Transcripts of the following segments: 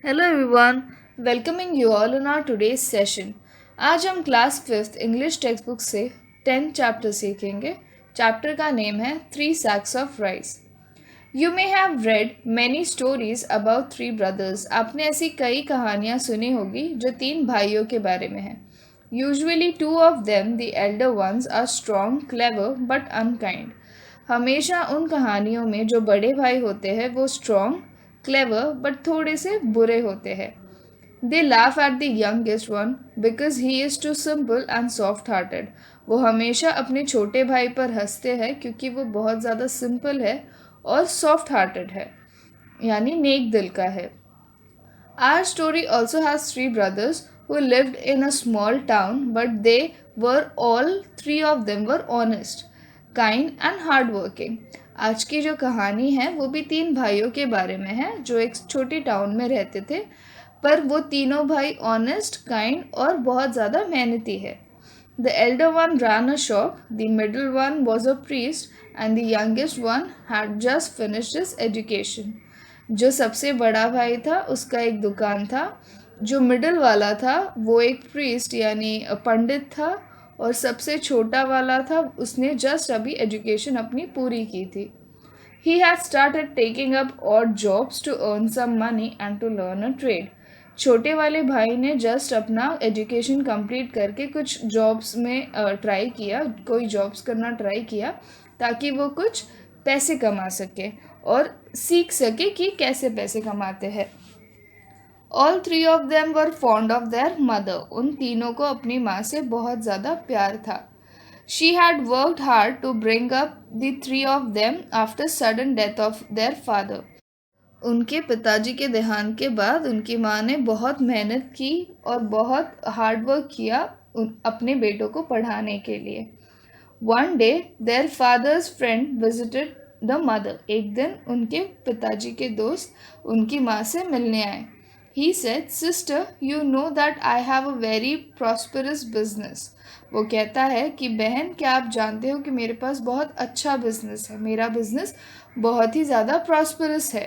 Hello everyone, welcoming you all in our today's session. आज हम class fifth English text book से 10 chapter सीखेंगे. Chapter का name है 3 sacks of rice. You may have read many stories about three brothers. आपने ऐसी कई कहानियाँ सुनी होगी जो तीन भाइयों के बारे में हैं. Usually two of them, the elder ones, are strong, clever but unkind. हमेशा उन कहानियों में जो बड़े भाई होते हैं वो स्ट्रॉन्ग, क्लेवर बट थोड़े से बुरे होते हैं. They laugh at the youngest one because he is too simple and soft hearted. वो हमेशा अपने छोटे भाई पर हंसते हैं क्योंकि वो बहुत ज़्यादा सिंपल है और सॉफ्ट हार्टेड है, यानी नेक दिल का है. Our story also has three brothers who lived in a small town, but they were all three of them were honest, kind and hardworking. आज की जो कहानी है वो भी तीन भाइयों के बारे में है जो एक छोटी टाउन में रहते थे, पर वो तीनों भाई ऑनेस्ट, काइंड और बहुत ज़्यादा मेहनती है. The elder one ran a shop, the middle one was a priest, and the youngest one had just finished his education. जो सबसे बड़ा भाई था उसका एक दुकान था, जो मिडिल वाला था वो एक प्रीस्ट यानी पंडित था, और सबसे छोटा वाला था उसने जस्ट अभी एजुकेशन अपनी पूरी की थी. He had started taking up odd jobs to earn some money and to learn a trade. छोटे वाले भाई ने जस्ट अपना एजुकेशन कंप्लीट करके कुछ जॉब्स में ट्राई किया, कोई जॉब्स करना ट्राई किया ताकि वो कुछ पैसे कमा सके और सीख सके कि कैसे पैसे कमाते हैं. All three of them were fond of their mother. उन तीनों को अपनी माँ से बहुत ज़्यादा प्यार था. She had worked hard to bring up the three of them after sudden death of their father. उनके पिताजी के देहांत के बाद उनकी माँ ने बहुत मेहनत की और बहुत हार्ड वर्क किया अपने बेटों को पढ़ाने के लिए. One day their father's friend visited the mother. एक दिन उनके पिताजी के दोस्त उनकी माँ से मिलने आए. He said, sister, you know that I have a very prosperous business. वो कहता है कि बहन, क्या आप जानते हो कि मेरे पास बहुत अच्छा बिजनेस है, मेरा बिजनेस बहुत ही ज़्यादा प्रॉस्परस है.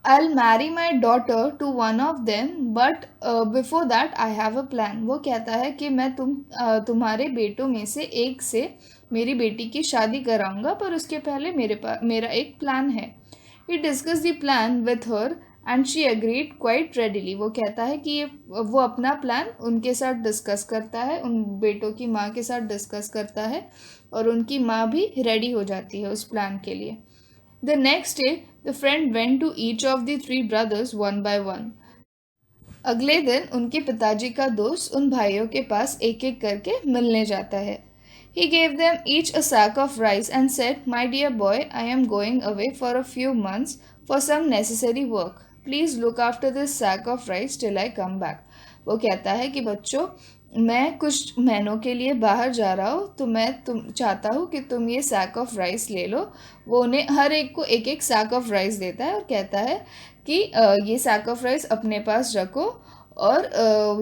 I'll marry my daughter to one of them, but before that I have a plan. वो कहता है कि मैं तुम्हारे बेटों में से एक से मेरी बेटी की शादी कराऊंगा, पर उसके पहले मेरा एक प्लान है. He discussed the plan with her and she agreed quite readily. वो कहता है कि वो अपना प्लान उनके साथ डिस्कस करता है, उन बेटों की माँ के साथ डिस्कस करता है, और उनकी माँ भी रेडी हो जाती है उस प्लान के लिए. The next day, the friend went to each of the three brothers one by one. अगले दिन उनके पिताजी का दोस्त उन भाइयों के पास एक एक करके मिलने जाता है. He gave them each a sack of rice and said, "My dear boy, I am going away for a few months for some necessary work. Please look after this sack of rice till I come back." वो कहता है कि बच्चों, मैं कुछ महीनों के लिए बाहर जा रहा हूँ, तो मैं तुम चाहता हूँ कि तुम ये सैक ऑफ राइस ले लो. वो उन्हें हर एक को एक एक सैक ऑफ राइस देता है और कहता है कि ये सैक ऑफ राइस अपने पास रखो, और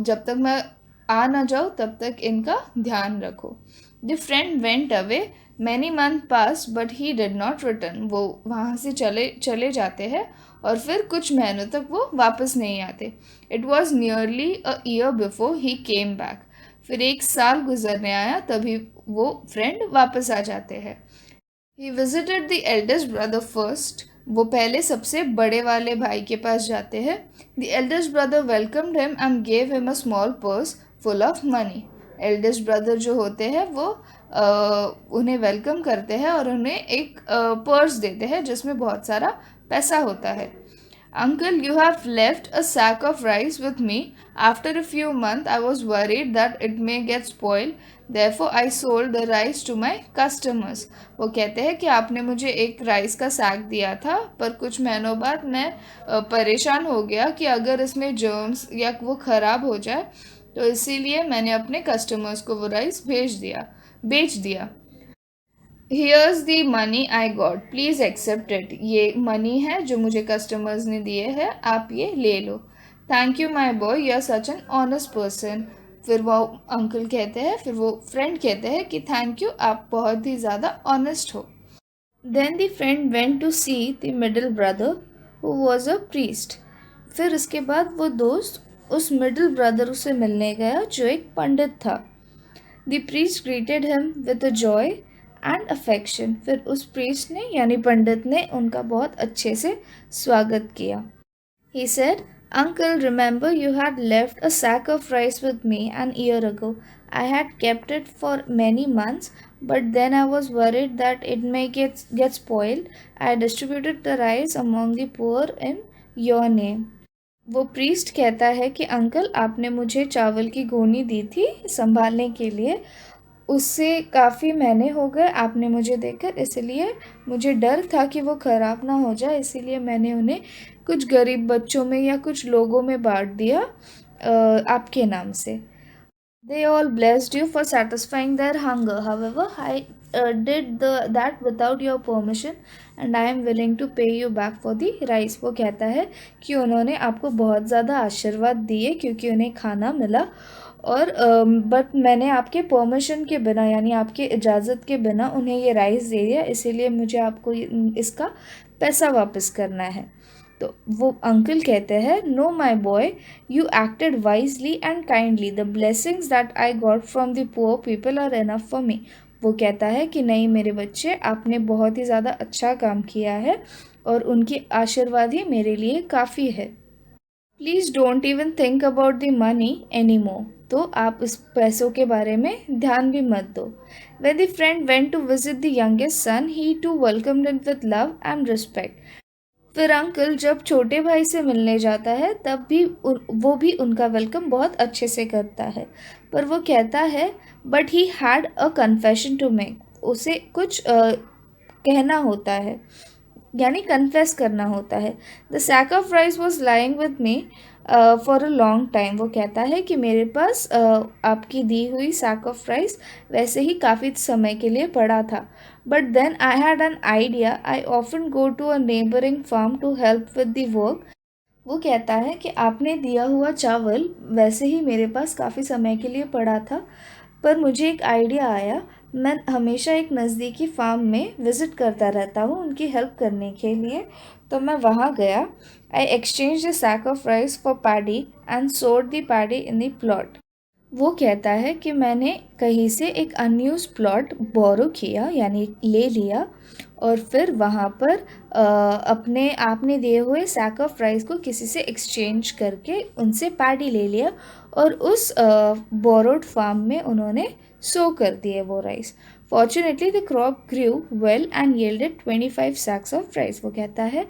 जब तक मैं आ ना जाऊँ तब तक इनका ध्यान रखो. The friend went away. Many month pass but he did not return. वो वहाँ से चले चले जाते हैं और फिर कुछ महीनों तक वो वापस नहीं आते. It was nearly a year before he came back. फिर एक साल गुजरने आया तभी वो फ्रेंड वापस आ जाते हैं. He visited the eldest brother first. वो पहले सबसे बड़े वाले भाई के पास जाते हैं. The eldest brother welcomed him and gave him a small purse full of money. Eldest brother जो होते हैं वो उन्हें वेलकम करते हैं और उन्हें एक पर्स देते हैं जिसमें बहुत सारा पैसा होता है. Uncle, you have left a sack of rice with me. After a few months, I was worried that it may get spoiled. Therefore, I sold the rice to my customers. वो कहते हैं कि आपने मुझे एक राइस का sac दिया था, पर कुछ महीनों बाद मैं परेशान हो गया कि अगर इसमें जर्म्स या वो ख़राब हो जाए, तो इसीलिए मैंने अपने कस्टमर्स को वो राइस बेच दिया. Here's the money I got, please accept it. ये मनी है जो मुझे कस्टमर्स ने दिए हैं, आप ये ले लो. Thank you my boy, you are such an honest person. फिर वो अंकल कहते हैं, फिर वो फ्रेंड कहते हैं कि थैंक यू, आप बहुत ही ज़्यादा ऑनेस्ट हो. Then the friend went to see the middle brother who was a priest. फिर उसके बाद वो दोस्त उस मिडिल ब्रदर से मिलने गया जो एक पंडित था। The priest greeted him with a joy and affection. फिर उस प्रीस्ट ने यानी पंडित ने उनका बहुत अच्छे से स्वागत किया। He said, Uncle, remember you had left a sack of rice with me an year ago. I had kept it for many months, but then I was worried that it may get spoiled. I distributed the rice among the poor in your name. वो priest कहता है कि uncle, आपने मुझे चावल की गोनी दी थी संभालने के लिए, उससे काफ़ी महीने हो गए आपने मुझे देकर, इसलिए मुझे डर था कि वो ख़राब ना हो जाए, इसीलिए मैंने उन्हें कुछ गरीब बच्चों में या कुछ लोगों में बांट दिया आपके नाम से। They all blessed you for satisfying their hunger. However, I did that without your permission and I am willing to pay you back for the rice. वो कहता है कि उन्होंने आपको बहुत ज़्यादा आशीर्वाद दिए क्योंकि उन्हें खाना मिला, और बट मैंने आपके परमिशन के बिना यानी आपके इजाज़त के बिना उन्हें ये राइस दे दिया, इसीलिए मुझे आपको इसका पैसा वापस करना है। तो वो अंकल कहते हैं, no my boy, you acted wisely and kindly, the blessings that I got from the poor people are enough for me. वो कहता है कि नहीं मेरे बच्चे, आपने बहुत ही ज़्यादा अच्छा काम किया है और उनकी आशीर्वाद ही मेरे लिए काफ़ी है। Please don't even think about the money any more. तो आप इस पैसों के बारे में ध्यान भी मत दो। When the friend went to visit the youngest son, he too welcomed him with love and respect. फिर अंकल जब छोटे भाई से मिलने जाता है तब भी वो भी उनका वेलकम बहुत अच्छे से करता है, पर वो कहता है but he had a confession to make, उसे कुछ कहना होता है यानी कन्फेस करना होता है। The sack of rice was lying with me for a long time. वो कहता है कि मेरे पास आपकी दी हुई सैक ऑफ राइस वैसे ही काफ़ी समय के लिए पड़ा था, but then I had an idea, I often go to a neighbouring farm to help with the work. वो कहता है कि आपने दिया हुआ चावल वैसे ही मेरे पास काफ़ी समय के लिए पड़ा था, पर मुझे एक आइडिया आया, मैं हमेशा एक नज़दीकी फार्म में विज़िट करता रहता हूँ उनकी हेल्प करने के लिए, तो मैं वहाँ गया। I exchange the sack of rice for paddy and sowed the paddy in the plot. वो कहता है कि मैंने कहीं से एक अनयूज प्लॉट बोरो किया यानी ले लिया, और फिर वहाँ पर अपने आपने दिए हुए सैक ऑफ राइस को किसी से एक्सचेंज करके उनसे पैडी ले लिया और उस बोरोड फार्म में उन्होंने सो कर दिए वो rice. Fortunately the crop grew well and yielded 25 sacks of rice. वो कहता है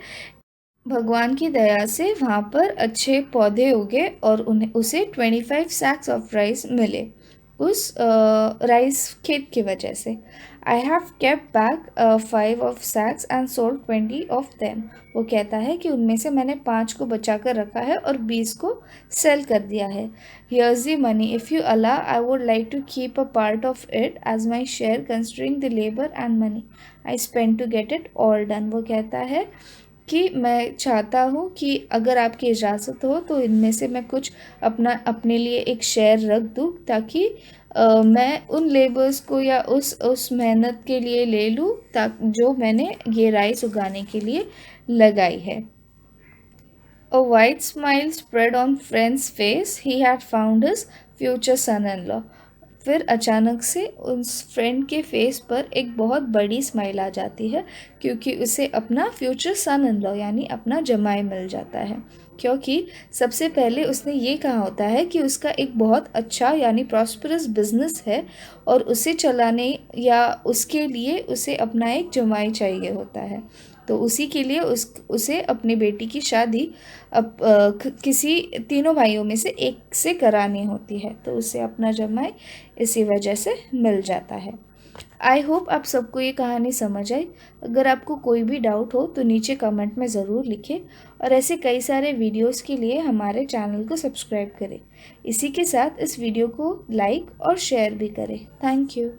भगवान की दया से वहाँ पर अच्छे पौधे उगे और उसे 25 सैक्स ऑफ राइस मिले उस राइस खेत की वजह से। I have kept back 5 of sacks and sold 20 of them. वो कहता है कि उनमें से मैंने 5 को बचा कर रखा है और 20 को सेल कर दिया है। Here's the money, if you allow I would like to keep a part of it as my share considering the labour and money I spend to get it all done. वो कहता है कि मैं चाहता हूँ कि अगर आपकी इजाज़त हो तो इनमें से मैं कुछ अपने लिए एक शेयर रख दूँ, ताकि मैं उन लेबर्स को या उस मेहनत के लिए ले लूँ जो मैंने ये राइस उगाने के लिए लगाई है। A wide smile spread on friend's face. He had found his future son-in-law. फिर अचानक से उस फ्रेंड के फेस पर एक बहुत बड़ी स्माइल आ जाती है क्योंकि उसे अपना फ्यूचर सन इन लॉ यानी अपना जमाई मिल जाता है, क्योंकि सबसे पहले उसने ये कहा होता है कि उसका एक बहुत अच्छा यानी प्रॉस्परस बिजनेस है और उसे चलाने या उसके लिए उसे अपना एक जमाई चाहिए होता है। तो उसी के लिए उसे अपनी बेटी की शादी किसी तीनों भाइयों में से एक से करानी होती है, तो उसे अपना जमाई इसी वजह से मिल जाता है। आई होप आप सबको ये कहानी समझ आई। अगर आपको कोई भी डाउट हो तो नीचे कमेंट में ज़रूर लिखें और ऐसे कई सारे वीडियोस के लिए हमारे चैनल को सब्सक्राइब करें। इसी के साथ इस वीडियो को लाइक और शेयर भी करें। Thank you.